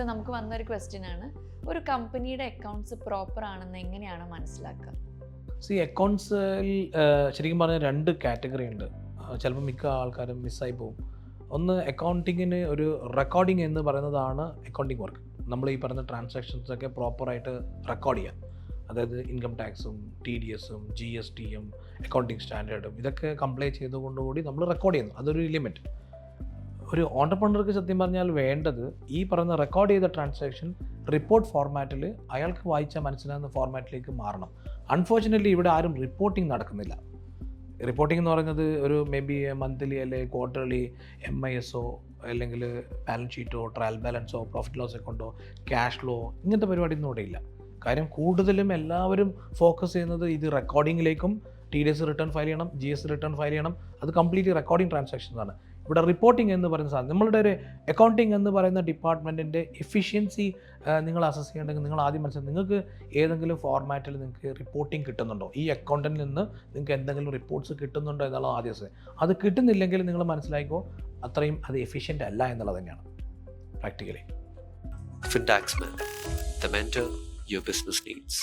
So നമുക്ക് വന്നൊരു question ആണ്, ഒരു കമ്പനിയുടെ അക്കൗണ്ട്സ് പ്രോപ്പർ ആണെന്ന് എങ്ങനെയാണ് മനസ്സിലാക്കുക? അക്കൗണ്ട്സിൽ ശരിക്കും പറഞ്ഞാൽ 2 കാറ്റഗറി ഉണ്ട്. ചിലപ്പോൾ മിക്ക ആൾക്കാരും മിസ്സായി പോകും. ഒന്ന്, അക്കൗണ്ടിങ്ങിന് ഒരു റെക്കോർഡിംഗ് എന്ന് പറയുന്നതാണ് അക്കൗണ്ടിങ് വർക്ക്. നമ്മൾ ഈ പറയുന്ന ട്രാൻസാക്ഷൻസൊക്കെ പ്രോപ്പറായിട്ട് റെക്കോർഡ് ചെയ്യാം. അതായത് ഇൻകം ടാക്സും TDS ഉം GSTയും അക്കൗണ്ടിങ് സ്റ്റാൻഡേർഡും ഇതൊക്കെ കംപ്ലൈ ചെയ്തുകൊണ്ടുകൂടി നമ്മൾ റെക്കോർഡ് ചെയ്യുന്നു. അതൊരു ലിമിറ്റ്. ഒരു ഓണ്ടർപ്രണർക്ക് സത്യം പറഞ്ഞാൽ വേണ്ടത് ഈ പറയുന്ന റെക്കോർഡ് ചെയ്ത ട്രാൻസാക്ഷൻ റിപ്പോർട്ട് ഫോർമാറ്റിൽ അയാൾക്ക് വായിച്ചാൽ മനസ്സിലാകുന്ന ഫോർമാറ്റിലേക്ക് മാറണം. അൺഫോർച്ചുനേറ്റ്ലി ഇവിടെ ആരും റിപ്പോർട്ടിംഗ് നടക്കുന്നില്ല. റിപ്പോർട്ടിംഗ് എന്ന് പറയുന്നത് ഒരു മേ ബി മന്ത്ലി അല്ലെങ്കിൽ ക്വാർട്ടർലി MIS അല്ലെങ്കിൽ ബാലൻസ് ഷീറ്റോ ട്രയൽ ബാലൻസോ പ്രോഫിറ്റ് ലോസ് അക്കൗണ്ടോ ക്യാഷ് ഫ്ലോ ഇങ്ങനത്തെ പരിപാടിയൊന്നും ഇവിടെ ഇല്ല. കാര്യം കൂടുതലും എല്ലാവരും ഫോക്കസ് ചെയ്യുന്നത് ഇത് റെക്കോർഡിങ്ങിലേക്കും TDS റിട്ടേൺ ഫയൽ ചെയ്യണം, GST റിട്ടേൺ ഫയൽ ചെയ്യണം. അത് കംപ്ലീറ്റ്ലി റെക്കോർഡിംഗ് ട്രാൻസാക്ഷൻസ് ആണ്. ഇവിടെ റിപ്പോർട്ടിംഗ് എന്ന് പറയുന്ന സാധനം, നമ്മളുടെ ഒരു അക്കൗണ്ടിങ് എന്ന് പറയുന്ന ഡിപ്പാർട്ട്മെൻറ്റിൻ്റെ എഫിഷ്യൻസി നിങ്ങൾ അസസ് ചെയ്യണമെങ്കിൽ നിങ്ങൾ ആദ്യം മനസ്സിലാക്കുക, നിങ്ങൾക്ക് ഏതെങ്കിലും ഫോർമാറ്റിൽ നിങ്ങൾക്ക് റിപ്പോർട്ടിംഗ് കിട്ടുന്നുണ്ടോ, ഈ അക്കൗണ്ടിൽ നിന്ന് നിങ്ങൾക്ക് എന്തെങ്കിലും റിപ്പോർട്ട്സ് കിട്ടുന്നുണ്ടോ എന്നുള്ളത് ആദ്യം. അത് കിട്ടുന്നില്ലെങ്കിൽ നിങ്ങൾ മനസ്സിലാക്കിക്കോ അത്രയും അത് എഫിഷ്യൻ്റ് അല്ല എന്നുള്ളത് തന്നെയാണ് practically. Fintaxman, the mentor your business needs.